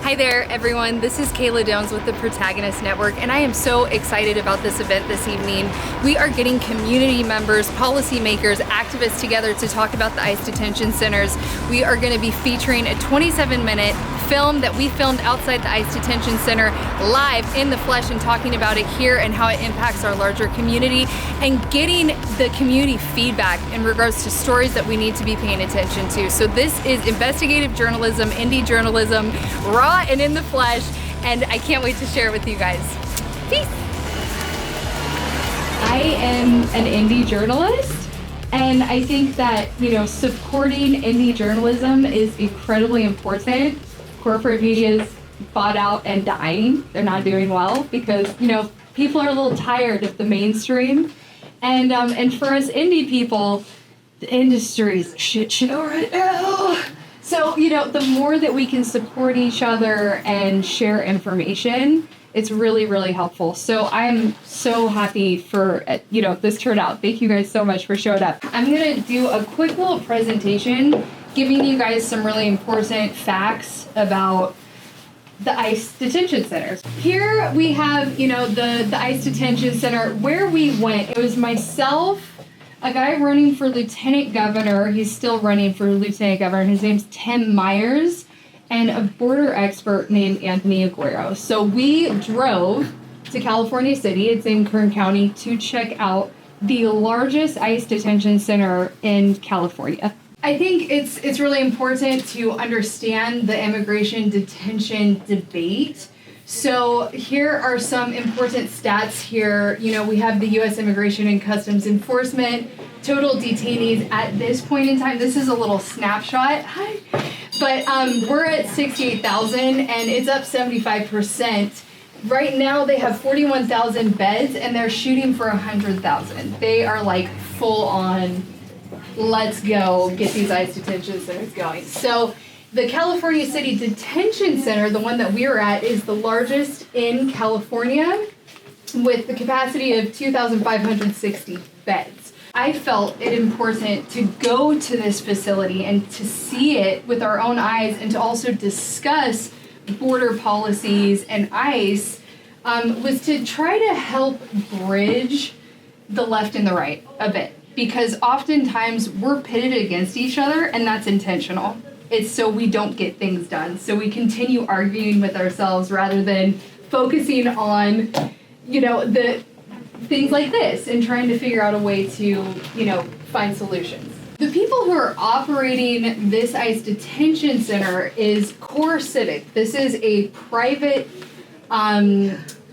Hi there, everyone. This is Kayla Downs with the Protagonist Network, and I am so excited about this event this evening. We are getting community members, policymakers, activists together to talk about the ICE detention centers. We are going to be featuring a 27-minute film that we filmed outside the ICE detention center live in the flesh and talking about it here and how it impacts our larger community and getting the community feedback in regards to stories that we need to be paying attention to. So this is investigative journalism, indie journalism, raw and in the flesh, and I can't wait to share it with you guys. Peace! I am an indie journalist, and I think that, supporting indie journalism is incredibly important. Corporate media is bought out and dying. They're not doing well because, people are a little tired of the mainstream. And for us indie people, the industry's a shit show right now. So, the more that we can support each other and share information, it's really, really helpful. So I'm so happy for, this turnout. Thank you guys so much for showing up. I'm going to do a quick little presentation giving you guys some really important facts about the ICE detention centers. Here we have, the ICE detention center where we went. It was myself, a guy running for lieutenant governor. He's still running for lieutenant governor. His name's Tim Myers, and a border expert named Anthony Aguero. So we drove to California City, it's in Kern County, to check out the largest ICE detention center in California. I think it's really important to understand the immigration detention debate. So here are some important stats here. We have the U.S. Immigration and Customs Enforcement total detainees at this point in time. This is a little snapshot. Hi. But we're at 68,000, and it's up 75%. Right now they have 41,000 beds, and they're shooting for 100,000. They are like full on, let's go get these ICE detention centers going. So the California City Detention Center, the one that we were at, is the largest in California with the capacity of 2,560 beds. I felt it important to go to this facility and to see it with our own eyes and to also discuss border policies and ICE was to try to help bridge the left and the right a bit. Because oftentimes we're pitted against each other, and that's intentional. It's so we don't get things done. So we continue arguing with ourselves rather than focusing on, the things like this and trying to figure out a way to, find solutions. The people who are operating this ICE detention center is Core Civic. This is a private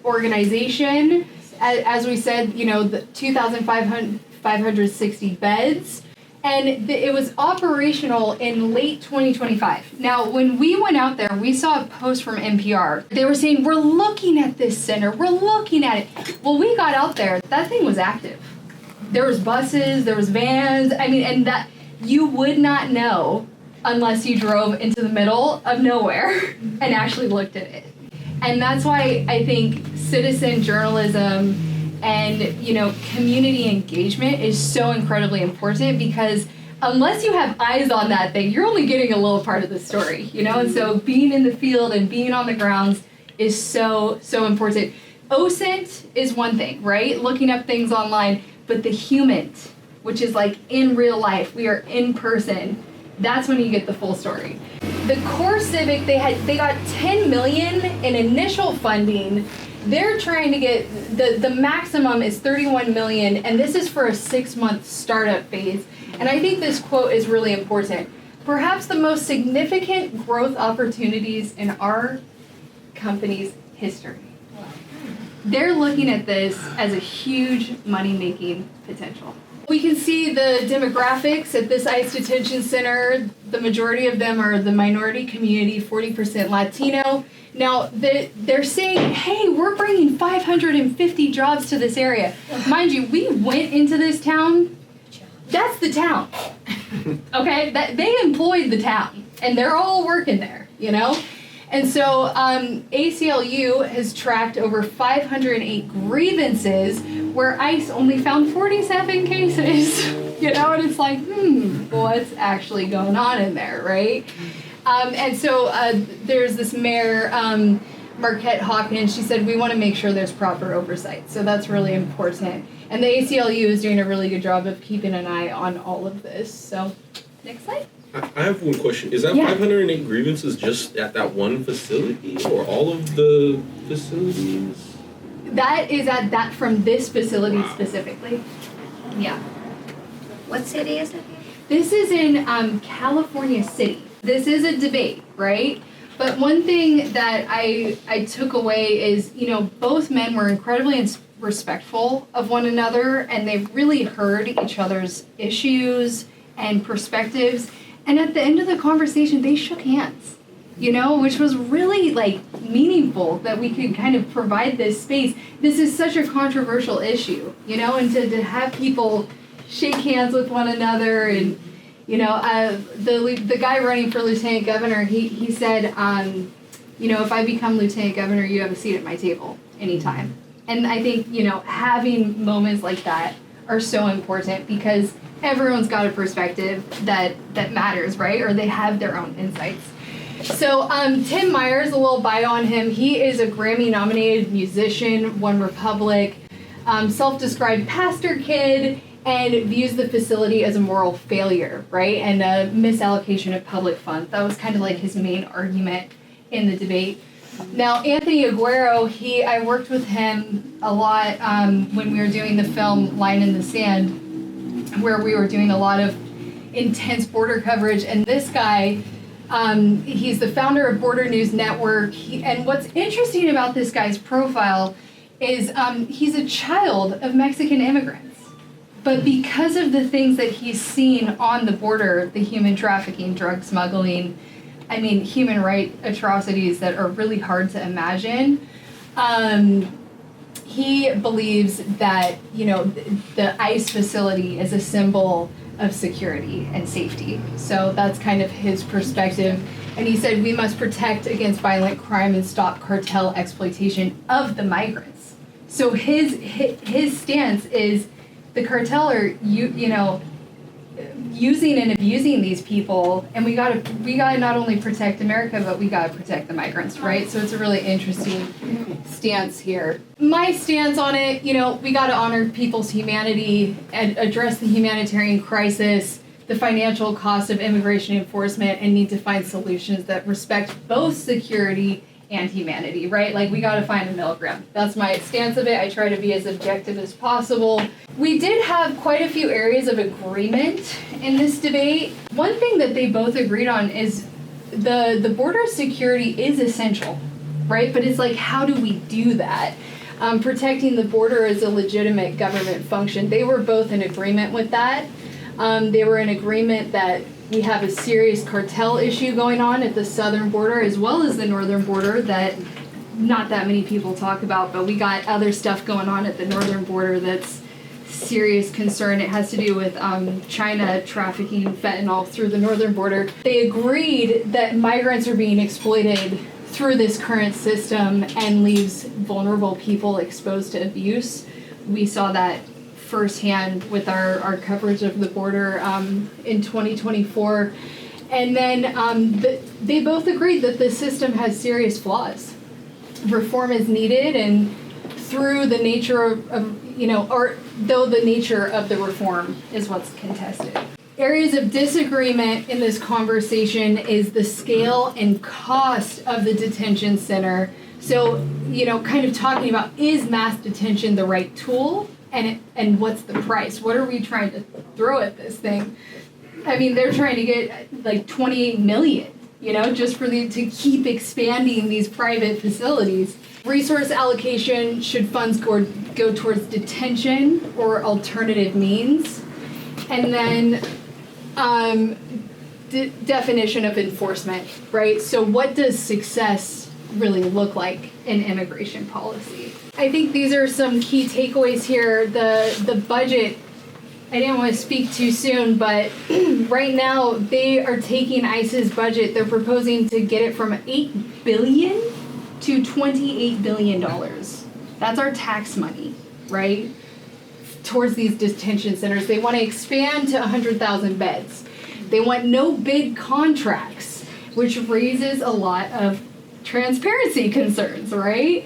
organization. As we said, the 2,560 beds, and it was operational in late 2025. Now, when we went out there, we saw a post from NPR. They were saying, we're looking at this center, we're looking at it. Well, we got out there, that thing was active. There was buses, there was vans, and that you would not know unless you drove into the middle of nowhere and actually looked at it. And that's why I think citizen journalism and, community engagement is so incredibly important, because unless you have eyes on that thing, you're only getting a little part of the story, And so being in the field and being on the grounds is so, so important. OSINT is one thing, right? Looking up things online, but the human, which is like in real life, we are in person, that's when you get the full story. The Core Civic, they got $10 million in initial funding. They're trying to get, the maximum is $31 million, and this is for a 6-month startup phase. And I think this quote is really important. Perhaps the most significant growth opportunities in our company's history. They're looking at this as a huge money-making potential. We can see the demographics at this ICE detention center. The majority of them are the minority community, 40% Latino. Now, they're saying, hey, we're bringing 550 jobs to this area. Mind you, we went into this town. That's the town. Okay? They employed the town, and they're all working there, And so ACLU has tracked over 508 grievances where ICE only found 47 cases, and it's like, what's actually going on in there, right? And so there's this mayor, Marquette Hawkins. She said, we want to make sure there's proper oversight. So that's really important. And the ACLU is doing a really good job of keeping an eye on all of this. So next slide. I have one question. Is that 508 grievances just at that one facility or all of the facilities? That is at that from this facility specifically. Yeah. What city is it? This is in California City. This is a debate, right? But one thing that I took away is, you know, both men were incredibly respectful of one another, and they really heard each other's issues and perspectives. And at the end of the conversation, they shook hands, you know, which was really, like, meaningful that we could kind of provide this space. This is such a controversial issue, you know, and to have people shake hands with one another. And, you know, the guy running for lieutenant governor, he said, you know, if I become lieutenant governor, you have a seat at my table anytime. And I think, you know, having moments like that are so important because everyone's got a perspective that matters, right? Or they have their own insights. So Tim Myers, a little bio on him, he is a Grammy-nominated musician, One Republic, self-described pastor kid, and views the facility as a moral failure, right? And a misallocation of public funds. That was kind of like his main argument in the debate. Now, Anthony Aguero, I worked with him a lot when we were doing the film Line in the Sand, where we were doing a lot of intense border coverage. And this guy, he's the founder of Border News Network. And what's interesting about this guy's profile is he's a child of Mexican immigrants. But because of the things that he's seen on the border, the human trafficking, drug smuggling, I mean, human rights atrocities that are really hard to imagine, he believes that, you know, the ICE facility is a symbol of security and safety. So that's kind of his perspective. And he said, we must protect against violent crime and stop cartel exploitation of the migrants. So his stance is the cartel are, you know, using and abusing these people, and we gotta not only protect America, but we gotta protect the migrants, right? So it's a really interesting stance here. My stance on it, you know, we gotta honor people's humanity and address the humanitarian crisis, the financial cost of immigration enforcement, and need to find solutions that respect both security and humanity, right? Like, we gotta find a middle ground. That's my stance of it. I try to be as objective as possible. We did have quite a few areas of agreement in this debate. One thing that they both agreed on is the border security is essential, right? But it's like, how do we do that? Protecting the border is a legitimate government function. They were both in agreement with that. They were in agreement that we have a serious cartel issue going on at the southern border as well as the northern border that not that many people talk about, but we got other stuff going on at the northern border that's serious concern. It has to do with China trafficking fentanyl through the northern border. They agreed that migrants are being exploited through this current system and leaves vulnerable people exposed to abuse. We saw that firsthand with our coverage of the border in 2024. And then they both agreed that the system has serious flaws. Reform is needed, and through the nature of you know, or though the nature of the reform is what's contested. Areas of disagreement in this conversation is the scale and cost of the detention center. So, you know, kind of talking about, is mass detention the right tool? And what's the price? What are we trying to throw at this thing? I mean, they're trying to get like 28 million, you know, just for to keep expanding these private facilities. Resource allocation, should funds go towards detention or alternative means? And then definition of enforcement, right? So what does success really look like in immigration policy? I think these are some key takeaways here. The budget, I didn't want to speak too soon, but right now they are taking ICE's budget. They're proposing to get it from $8 billion to $28 billion. That's our tax money, right? Towards these detention centers. They want to expand to 100,000 beds. They want no big contracts. which raises a lot of transparency concerns, right?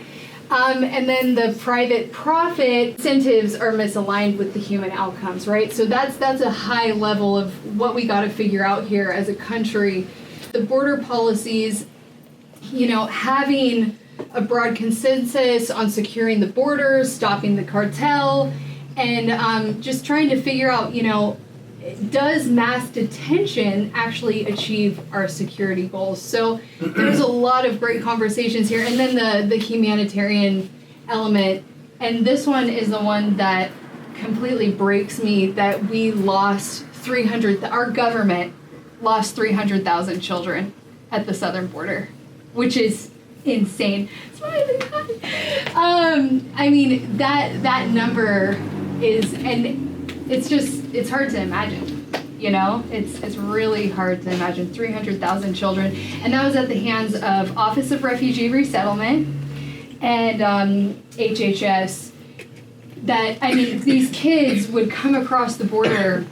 And then the private profit incentives are misaligned with the human outcomes, right? So that's a high level of what we got to figure out here as a country. The border policies, having a broad consensus on securing the borders, stopping the cartel, and just trying to figure out, does mass detention actually achieve our security goals? So there's a lot of great conversations here. And then the humanitarian element. And this one is the one that completely breaks me, that we lost our government lost 300,000 children at the southern border, which is insane. I mean, that number is, and it's hard to imagine, it's really hard to imagine 300,000 children. And that was at the hands of Office of Refugee Resettlement and HHS. These kids would come across the border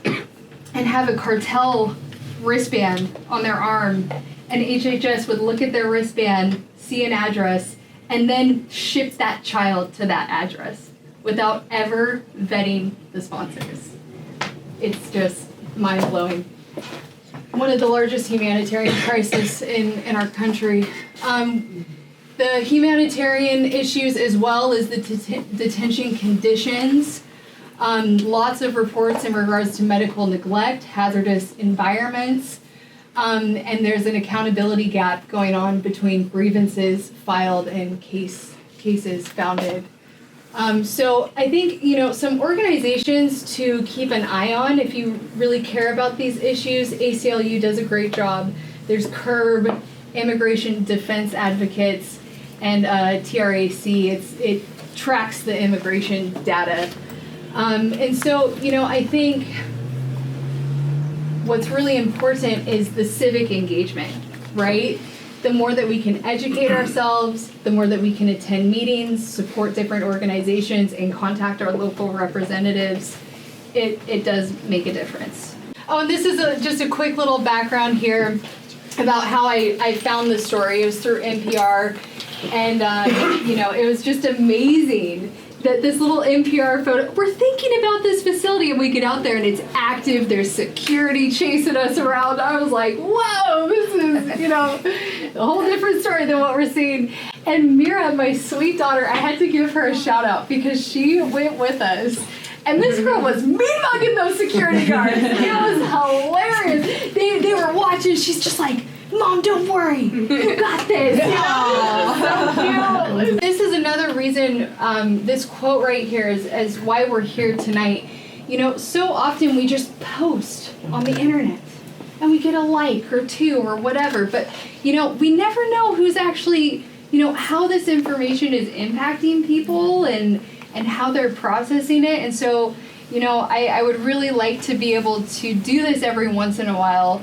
and have a cartel wristband on their arm, and HHS would look at their wristband, see an address, and then ship that child to that address without ever vetting the sponsors. It's just mind-blowing. One of the largest humanitarian crises in our country. The humanitarian issues, as well as the detention conditions. Lots of reports in regards to medical neglect, hazardous environments, and there's an accountability gap going on between grievances filed and cases founded. So I think, some organizations to keep an eye on if you really care about these issues. ACLU does a great job. There's CURB, Immigration Defense Advocates, and TRAC. It tracks the immigration data. And so, I think what's really important is the civic engagement, right? The more that we can educate ourselves, the more that we can attend meetings, support different organizations, and contact our local representatives, it does make a difference. Oh, and this is just a quick little background here about how I found this story. It was through NPR, and it was just amazing that this little NPR photo, we're thinking about this facility, and we get out there and it's active, there's security chasing us around. I was like, whoa, this is, a whole different story than what we're seeing. And Mira, my sweet daughter, I had to give her a shout out because she went with us. And this girl was mean-mugging those security guards. It was hilarious. They were watching, she's just like, Mom, don't worry. You got this. So cute. This is another reason, this quote right here is why we're here tonight. So often we just post on the internet and we get a like or two or whatever. But, we never know who's actually, how this information is impacting people and how they're processing it. And so, I would really like to be able to do this every once in a while.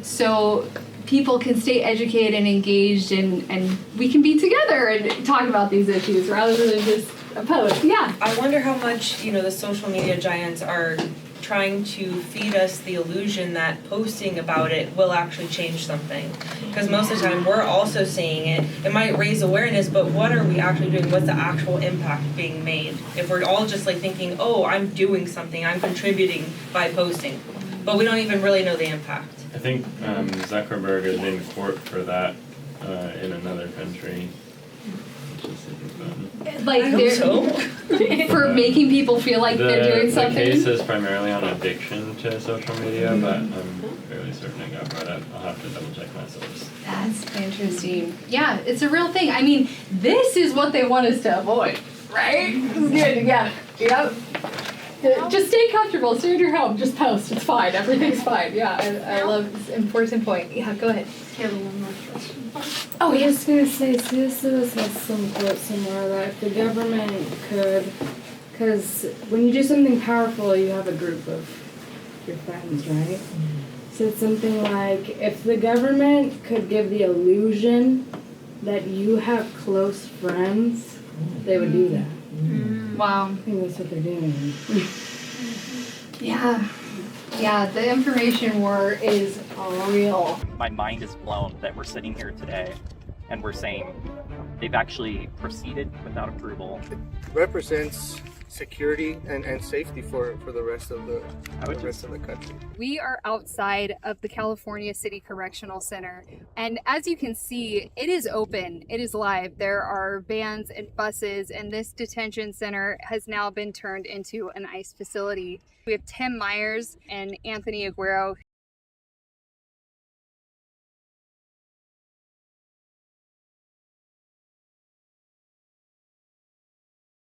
So people can stay educated and engaged, and we can be together and talk about these issues rather than just a post. Yeah. I wonder how much, the social media giants are trying to feed us the illusion that posting about it will actually change something. Because most of the time we're also seeing it. It might raise awareness, but what are we actually doing? What's the actual impact being made? If we're all just thinking, oh, I'm doing something, I'm contributing by posting. But we don't even really know the impact. I think Zuckerberg is in court for that in another country. For making people feel like they're doing something? The case is primarily on addiction to social media, but I'm fairly certain it got brought up. I'll have to double check my source. That's interesting. Yeah, it's a real thing. I mean, this is what they want us to avoid, right? Good, yeah. Yep. Just stay comfortable, stay in your home, just post, it's fine, everything's fine. Yeah, I love this important point. Yeah, go ahead. I have one more question. Oh, I was going to say, C.S. Lewis has some quote somewhere that if the government could, because when you do something powerful, you have a group of your friends, right? So it's something like, if the government could give the illusion that you have close friends, they would do that. Wow. I think that's what they're doing. Yeah. Yeah, the information war is real. My mind is blown that we're sitting here today and we're saying they've actually proceeded without approval. It represents security and safety for the rest of the country. We are outside of the California City Correctional Center, and as you can see, it is open, it is live. There are vans and buses, and this detention center has now been turned into an ICE facility. We have Tim Myers and Anthony Aguero